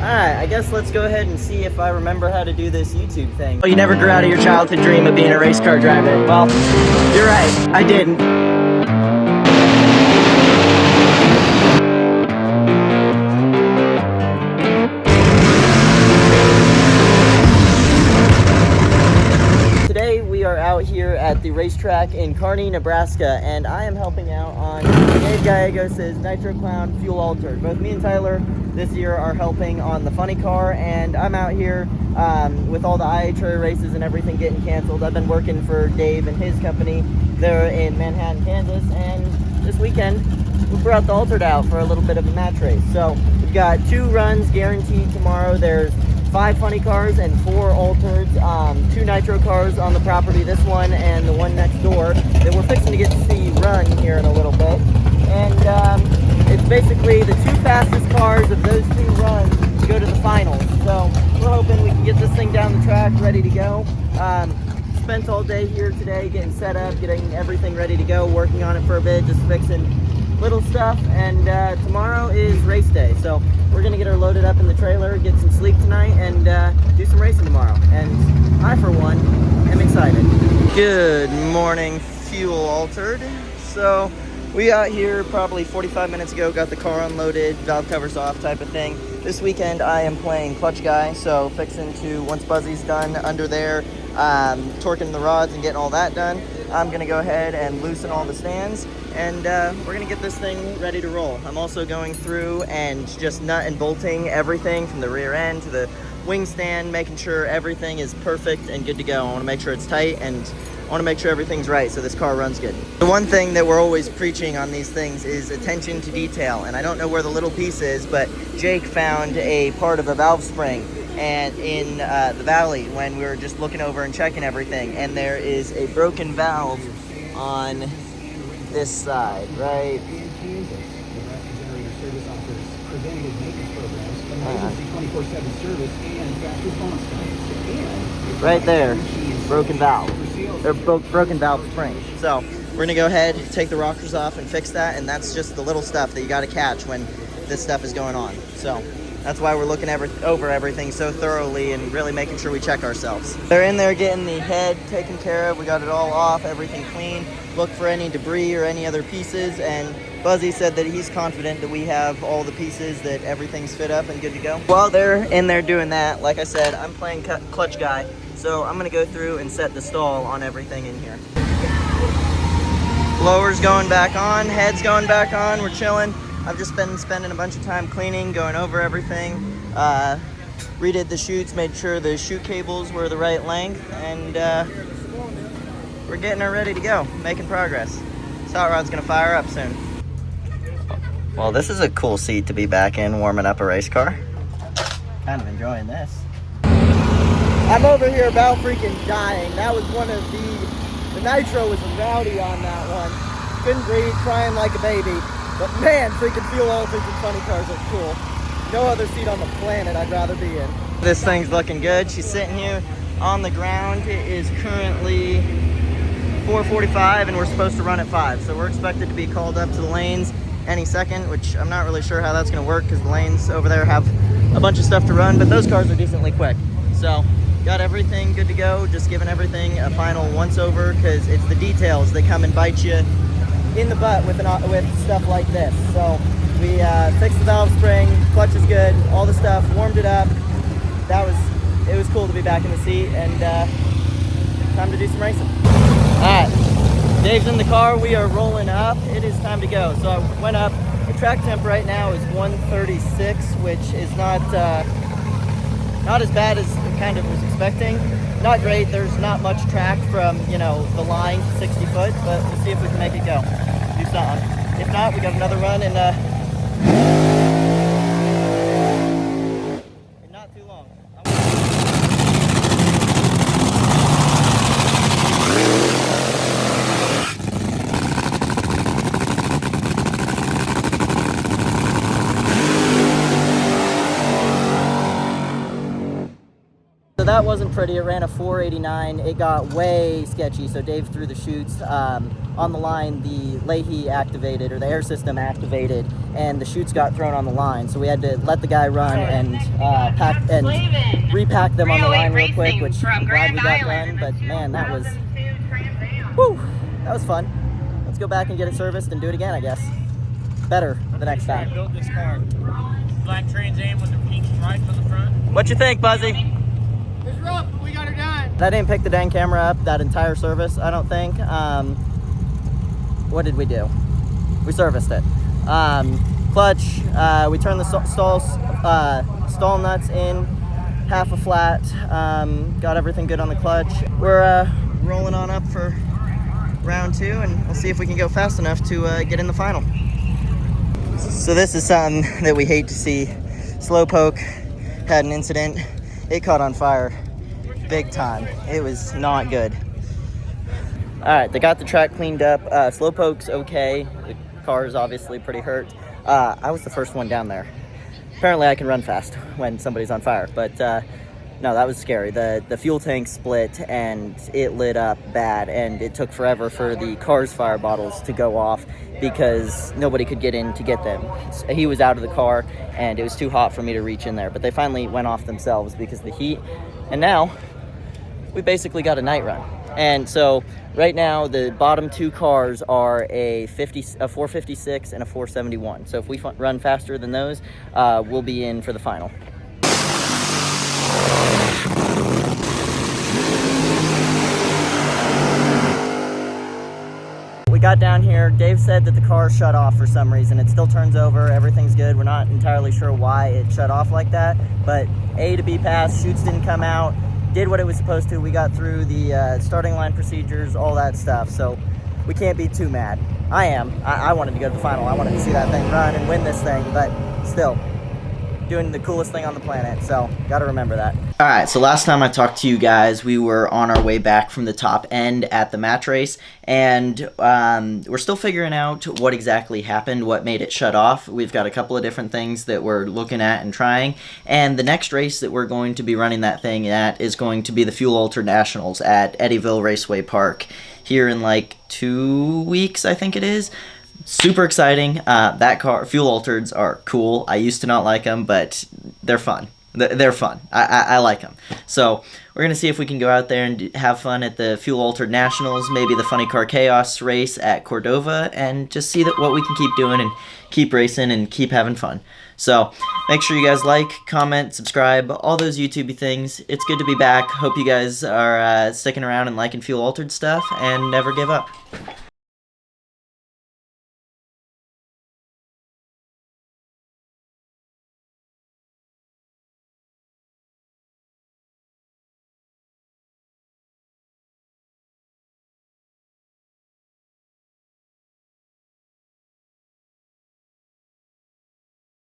Alright, I guess let's go ahead and see if I remember how to do this YouTube thing. Oh, you never grew out of your childhood dream of being a race car driver. Well, you're right, I didn't. Today we are out here at the racetrack in Kearney, Nebraska, and I am helping out on Dave Gallegos' Nitro Clown Fuel Altered. Both me and Tyler this year are helping on the funny car, and I'm out here with all the IHRA races and everything getting canceled. I've been working for Dave and his company there in Manhattan, Kansas, and this weekend we brought the Altered out for a little bit of a match race. So we've got 2 runs guaranteed tomorrow. There's 5 funny cars and 4 Altereds, 2 Nitro cars on the property, this one and the one next door that we're fixing to get to see run here in a little bit. And it's basically the 2 fastest cars of those 2 runs go to the finals. So we're hoping we can get this thing down the track, ready to go. Spent all day here today getting set up, getting everything ready to go, working on it for a bit, just fixing little stuff, and tomorrow is race day, so we're gonna get her loaded up in the trailer, get some sleep tonight, and do some racing tomorrow. And I, for one, am excited. Good morning, Fuel Altered. So we got here probably 45 minutes ago, got the car unloaded, valve covers off type of thing. This weekend I am playing clutch guy, so fixing to, once Buzzy's done under there, torquing the rods and getting all that done, I'm gonna go ahead and loosen all the stands, and we're gonna get this thing ready to roll. I'm also going through and just nut and bolting everything from the rear end to the wing stand, making sure everything is perfect and good to go. I wanna make sure it's tight, and I wanna make sure everything's right so this car runs good. The one thing that we're always preaching on these things is attention to detail, and I don't know where the little piece is, but Jake found a part of a valve spring and in the valley when we were just looking over and checking everything, and there is a broken valve on this side, right? Right there, broken valve, or broken valve spring. So we're gonna go ahead, take the rockers off and fix that, and that's just the little stuff that you gotta catch when this stuff is going on. So that's why we're looking over everything so thoroughly and really making sure we check ourselves. They're in there getting the head taken care of. We got it all off, everything clean. Look for any debris or any other pieces, and Buzzy said that he's confident that we have all the pieces, that everything's fit up and good to go. While they're in there doing that, like I said, I'm playing clutch guy, so I'm gonna go through and set the stall on everything in here. Blower's going back on, head's going back on, we're chilling. I've just been spending a bunch of time cleaning, going over everything, redid the chutes, made sure the chute cables were the right length, and we're getting her ready to go, making progress. This hot rod's gonna fire up soon. Well, this is a cool seat to be back in, warming up a race car. Kind of enjoying this. I'm over here about freaking dying. That was one of the nitro was rowdy on that one. Couldn't breathe, crying like a baby. But man, freaking Fuel Altered and funny cars are cool. No other seat on the planet I'd rather be in. This thing's looking good. She's sitting here on the ground. It is currently 4:45 and we're supposed to run at 5. So we're expected to be called up to the lanes any second, which I'm not really sure how that's gonna work because the lanes over there have a bunch of stuff to run, but those cars are decently quick. So got everything good to go, just giving everything a final once over because it's the details that come and bite you in the butt with stuff like this. So we fixed the valve spring, clutch is good, all the stuff, warmed it up. It was cool to be back in the seat, and time to do some racing. All right, Dave's in the car, we are rolling up. It is time to go. So I went up, the track temp right now is 136, which is not as bad as I kind of was expecting. Not great, there's not much track from, the line to 60 foot, but we'll see if we can make it go. Do something. If not, we got another run in not too long. that wasn't pretty. It ran a 489. It got way sketchy, so Dave threw the chutes. On the line, the Leahy activated, or the air system activated, and the chutes got thrown on the line. So we had to let the guy run and repack them on the line real quick, which I'm glad we got done. But man, that was, whew, that was fun. Let's go back and get it serviced and do it again, I guess. Better the next time. Built this car. Black Trans Am with the pink stripes on the front. What you think, Buzzy? It's rough, but we got her done. That didn't pick the dang camera up that entire service, I don't think. What did we do? We serviced it. Clutch, we turned the stall nuts in, half a flat, got everything good on the clutch. We're rolling on up for round 2, and we'll see if we can go fast enough to get in the final. So this is something that we hate to see. Slowpoke had an incident. It caught on fire big time. It was not good. All right, they got the track cleaned up. Slowpoke's okay. The car is obviously pretty hurt. I was the first one down there. Apparently I can run fast when somebody's on fire, but no, that was scary. The fuel tank split and it lit up bad, and it took forever for the car's fire bottles to go off because nobody could get in to get them. He was out of the car and it was too hot for me to reach in there, but they finally went off themselves because of the heat. And now we basically got a night run. And so right now the bottom 2 cars are a 456 and a 471. So if we run faster than those, we'll be in for the final. We got down here. Dave said that the car shut off for some reason. It still turns over. Everything's good. We're not entirely sure why it shut off like that, but A to B passed. Chutes didn't come out. Did what it was supposed to. We got through the starting line procedures, all that stuff. So we can't be too mad. I am. I wanted to go to the final. I wanted to see that thing run and win this thing, but still doing the coolest thing on the planet. So got to remember that. All right, so last time I talked to you guys, we were on our way back from the top end at the match race, and we're still figuring out what exactly happened, what made it shut off. We've got a couple of different things that we're looking at and trying, and the next race that we're going to be running that thing at is going to be the Fuel Ultra Nationals at Eddyville Raceway Park here in like 2 weeks, I think it is. Super exciting. That car, Fuel Altereds are cool. I used to not like them, but they're fun. They're fun. I like them. So we're going to see if we can go out there and have fun at the Fuel Altered Nationals, maybe the Funny Car Chaos race at Cordova, and just see what we can keep doing and keep racing and keep having fun. So make sure you guys like, comment, subscribe, all those YouTube things. It's good to be back. Hope you guys are sticking around and liking Fuel Altered stuff, and never give up.